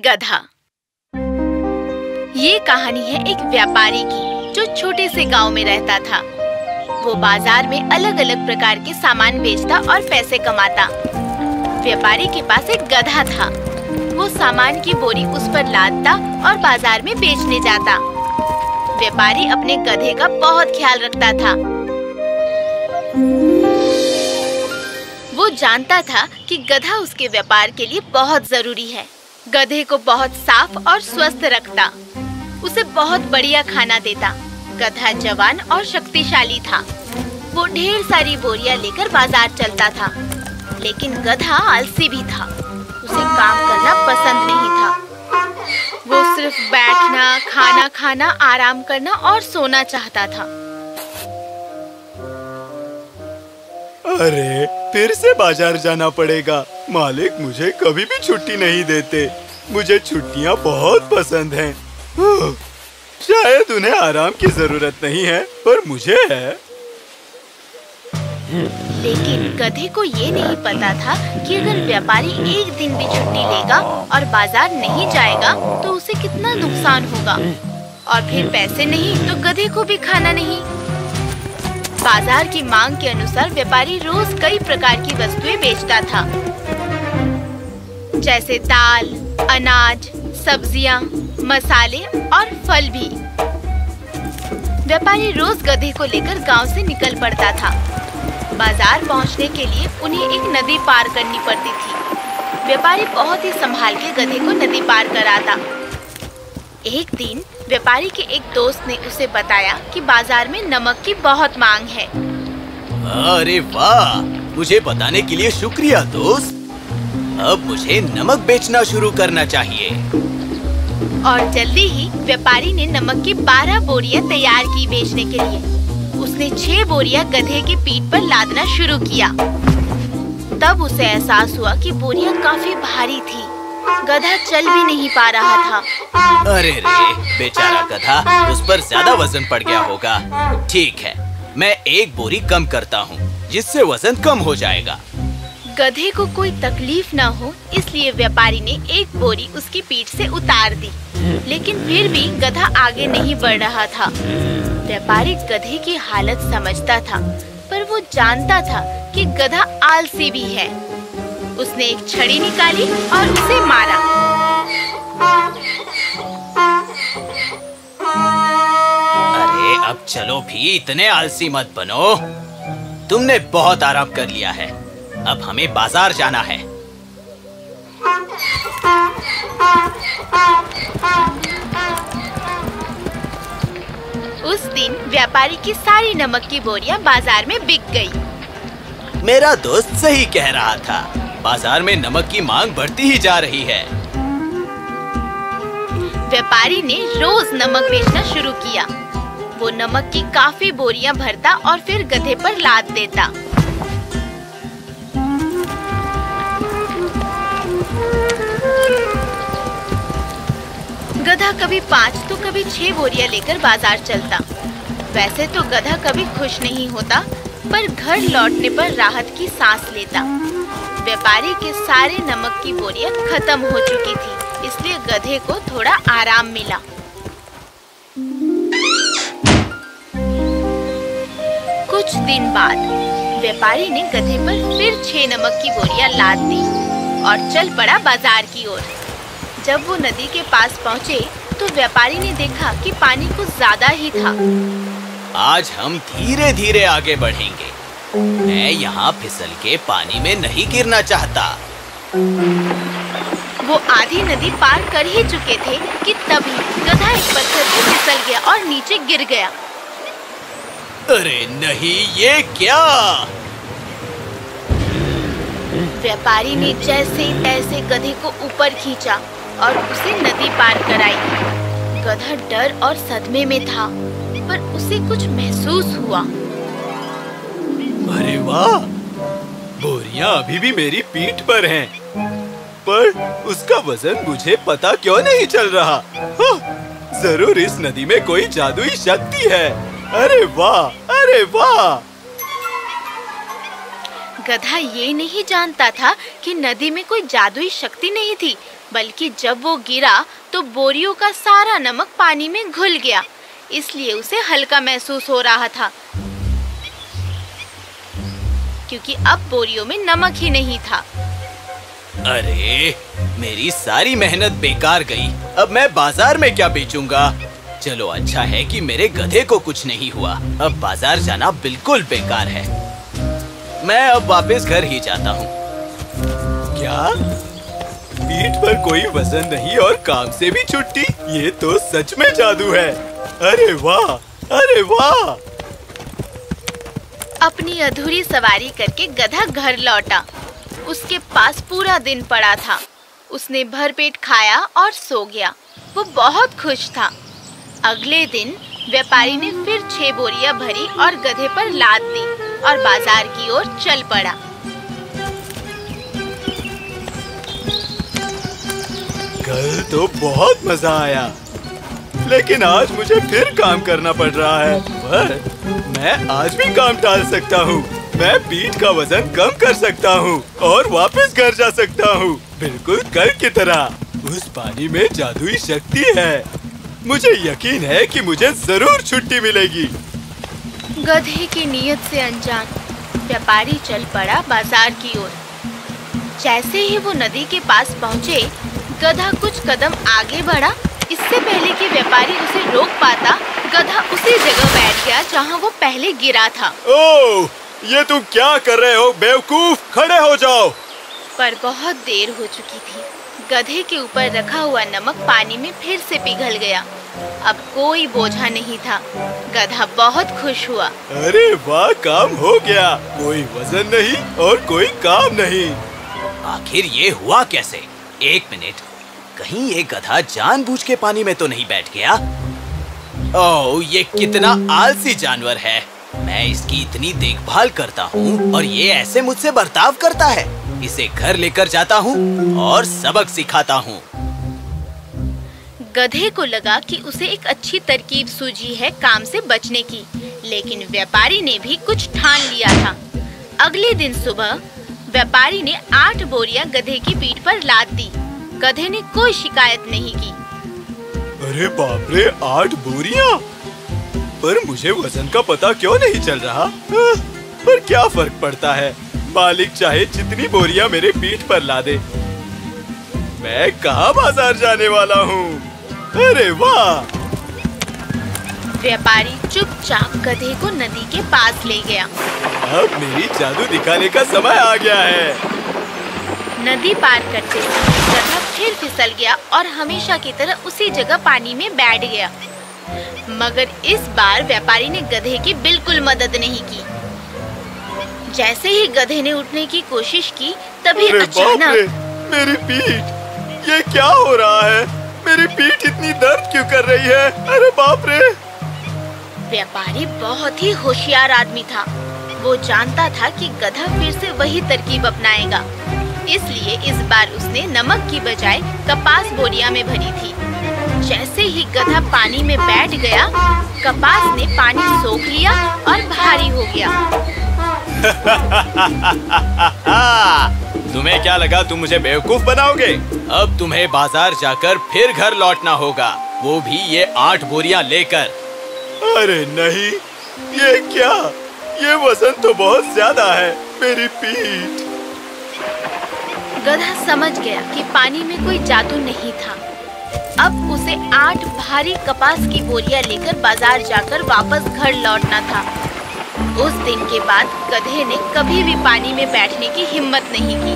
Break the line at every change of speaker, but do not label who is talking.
गधा। ये कहानी है एक व्यापारी की जो छोटे से गांव में रहता था। वो बाजार में अलग अलग प्रकार के सामान बेचता और पैसे कमाता। व्यापारी के पास एक गधा था। वो सामान की बोरी उस पर लादता और बाजार में बेचने जाता। व्यापारी अपने गधे का बहुत ख्याल रखता था। वो जानता था कि गधा उसके व्यापार के लिए बहुत जरूरी है। गधे को बहुत साफ और स्वस्थ रखता, उसे बहुत बढ़िया खाना देता। गधा जवान और शक्तिशाली था। वो ढेर सारी बोरियां लेकर बाजार चलता था, लेकिन गधा आलसी भी था। उसे काम करना पसंद नहीं था। वो सिर्फ बैठना, खाना खाना, आराम करना और सोना चाहता था।
अरे, फिर से बाजार जाना पड़ेगा। मालिक मुझे कभी भी छुट्टी नहीं देते। मुझे छुट्टियाँ बहुत पसंद हैं। शायद उन्हें आराम की जरूरत नहीं है, पर मुझे है।
लेकिन गधे को ये नहीं पता था कि अगर व्यापारी एक दिन भी छुट्टी लेगा और बाजार नहीं जाएगा तो उसे कितना नुकसान होगा। और फिर पैसे नहीं तो गधे को भी खाना नहीं। बाजार की मांग के अनुसार व्यापारी रोज कई प्रकार की वस्तुएं बेचता था, जैसे दाल, अनाज, सब्जियां, मसाले और फल भी। व्यापारी रोज गधे को लेकर गांव से निकल पड़ता था। बाजार पहुंचने के लिए उन्हें एक नदी पार करनी पड़ती थी। व्यापारी बहुत ही संभाल के गधे को नदी पार कराता। एक दिन व्यापारी के एक दोस्त ने उसे बताया कि बाजार में नमक की बहुत मांग है।
अरे वाह, मुझे बताने के लिए शुक्रिया दोस्त। अब मुझे नमक बेचना शुरू करना चाहिए।
और जल्दी ही व्यापारी ने नमक की 12 बोरियां तैयार की बेचने के लिए। उसने 6 बोरियां गधे की पीठ पर लादना शुरू किया। तब उसे एहसास हुआ कि बोरियां काफी भारी थी। गधा चल भी नहीं पा रहा था।
अरे रे, बेचारा गधा, उस पर ज्यादा वजन पड़ गया होगा। ठीक है, मैं एक बोरी कम करता हूँ, जिससे वजन कम हो जाएगा।
गधे को कोई तकलीफ न हो, इसलिए व्यापारी ने एक बोरी उसकी पीठ से उतार दी। लेकिन फिर भी गधा आगे नहीं बढ़ रहा था। व्यापारी गधे की हालत समझता था, पर वो जानता था कि गधा आलसी भी है। उसने एक छड़ी निकाली और उसे मारा।
अरे अब चलो भी, इतने आलसी मत बनो। तुमने बहुत आराम कर लिया है। अब हमें बाजार जाना है।
उस दिन व्यापारी की सारी नमक की बोरियां बाजार में बिक गई।
मेरा दोस्त सही कह रहा था, बाजार में नमक की मांग बढ़ती ही जा रही है।
व्यापारी ने रोज नमक बेचना शुरू किया। वो नमक की काफी बोरियां भरता और फिर गधे पर लाद देता। गधा कभी 5 तो कभी 6 बोरियां लेकर बाजार चलता। वैसे तो गधा कभी खुश नहीं होता, पर घर लौटने पर राहत की सांस लेता। व्यापारी के सारे नमक की बोरियां खत्म हो चुकी थी, इसलिए गधे को थोड़ा आराम मिला। कुछ दिन बाद व्यापारी ने गधे पर फिर 6 नमक की बोरियां लाद दी और चल पड़ा बाजार की ओर। जब वो नदी के पास पहुँचे तो व्यापारी ने देखा कि पानी कुछ ज्यादा ही था।
आज हम धीरे धीरे आगे बढ़ेंगे। मैं यहाँ फिसल के पानी में नहीं गिरना चाहता।
वो आधी नदी पार कर ही चुके थे कि तभी गधा एक पत्थर से फिसल गया और नीचे गिर गया।
अरे नहीं, ये क्या?
व्यापारी ने जैसे तैसे गधे को ऊपर खींचा और उसे नदी पार कराई। गधा डर और सदमे में था, पर उसे कुछ महसूस हुआ।
अरे वाह, बोरियां अभी भी मेरी पीठ पर हैं, पर उसका वजन मुझे पता क्यों नहीं चल रहा? जरूर इस नदी में कोई जादुई शक्ति है। अरे वाह, अरे वाह।
गधा ये नहीं जानता था कि नदी में कोई जादुई शक्ति नहीं थी, बल्कि जब वो गिरा तो बोरियों का सारा नमक पानी में घुल गया, इसलिए उसे हल्का महसूस हो रहा था, क्योंकि अब बोरियों में नमक ही नहीं था।
अरे, मेरी सारी मेहनत बेकार गई। अब मैं बाजार में क्या बेचूंगा? चलो, अच्छा है कि मेरे गधे को कुछ नहीं हुआ। अब बाजार जाना बिल्कुल बेकार है। मैं अब वापस घर ही जाता हूँ।
क्या? पीठ पर कोई वजन नहीं और काम से भी छुट्टी? ये तो सच में जादू है। अरे वाह, अरे वाह!
अपनी अधूरी सवारी करके गधा घर लौटा। उसके पास पूरा दिन पड़ा था। उसने भरपेट खाया और सो गया। वो बहुत खुश था। अगले दिन व्यापारी ने फिर 6 बोरियां भरी और गधे पर लाद दी और बाजार की ओर चल पड़ा।
कल तो बहुत मजा आया, लेकिन आज मुझे फिर काम करना पड़ रहा है। पर मैं आज भी काम टाल सकता हूँ। मैं पीठ का वजन कम कर सकता हूँ और वापस घर जा सकता हूँ, बिल्कुल कल की तरह। उस पानी में जादुई शक्ति है। मुझे यकीन है कि मुझे जरूर छुट्टी मिलेगी।
गधे की नीयत से अनजान व्यापारी चल पड़ा बाजार की ओर। जैसे ही वो नदी के पास पहुँचे, गधा कुछ कदम आगे बढ़ा। इससे पहले कि व्यापारी उसे रोक पाता, गधा उसी जगह बैठ गया जहाँ वो पहले गिरा था।
ओह, ये तुम क्या कर रहे हो बेवकूफ? खड़े हो जाओ।
पर बहुत देर हो चुकी थी। गधे के ऊपर रखा हुआ नमक पानी में फिर से पिघल गया। अब कोई बोझा नहीं था। गधा बहुत खुश हुआ।
अरे वाह, काम हो गया। कोई वजन नहीं और कोई काम नहीं।
आखिर ये हुआ कैसे? एक मिनट, कहीं ये गधा जानबूझ के पानी में तो नहीं बैठ गया? ओह, ये कितना आलसी जानवर है। मैं इसकी इतनी देखभाल करता हूँ और ये ऐसे मुझसे बर्ताव करता है। इसे घर लेकर जाता हूँ और सबक सिखाता हूँ।
गधे को लगा कि उसे एक अच्छी तरकीब सूझी है काम से बचने की, लेकिन व्यापारी ने भी कुछ ठान लिया था। अगले दिन सुबह व्यापारी ने 8 बोरियां गधे की पीठ पर लाद दी। गधे ने कोई शिकायत नहीं की।
अरे बाप रे, 8 बोरियां! पर मुझे वजन का पता क्यों नहीं चल रहा? पर क्या फर्क पड़ता है? मालिक चाहे जितनी बोरियां मेरे पीठ पर ला दे। मैं कहाँ बाजार जाने वाला हूँ? अरे वाह!
व्यापारी चुपचाप गधे को नदी के पास ले गया।
अब मेरी जादू दिखाने का समय आ गया है।
नदी पार करते समय गधा फिर फिसल गया और हमेशा की तरह उसी जगह पानी में बैठ गया। मगर इस बार व्यापारी ने गधे की बिल्कुल मदद नहीं की। जैसे ही गधे ने उठने की कोशिश की, तभी अचानक
मेरी पीठ! ये क्या हो रहा है? मेरी पीठ इतनी दर्द क्यों कर रही है? अरे बाप रे!
व्यापारी बहुत ही होशियार आदमी था। वो जानता था कि गधा फिर से वही तरकीब अपनाएगा, इसलिए इस बार उसने नमक की बजाय कपास बोरियां में भरी थी। जैसे ही गधा पानी में बैठ गया, कपास ने पानी सोख लिया और भारी हो गया।
तुम्हें क्या लगा तुम मुझे बेवकूफ बनाओगे? अब तुम्हें बाजार जाकर फिर घर लौटना होगा, वो भी ये 8 बोरियां लेकर।
अरे नहीं, ये क्या? ये वजन तो बहुत ज्यादा है। मेरी पीठ!
गधा समझ गया कि पानी में कोई जादू नहीं था। अब उसे 8 भारी कपास की बोरियां लेकर बाजार जाकर वापस घर लौटना था। उस दिन के बाद गधे ने कभी भी पानी में बैठने की हिम्मत नहीं की।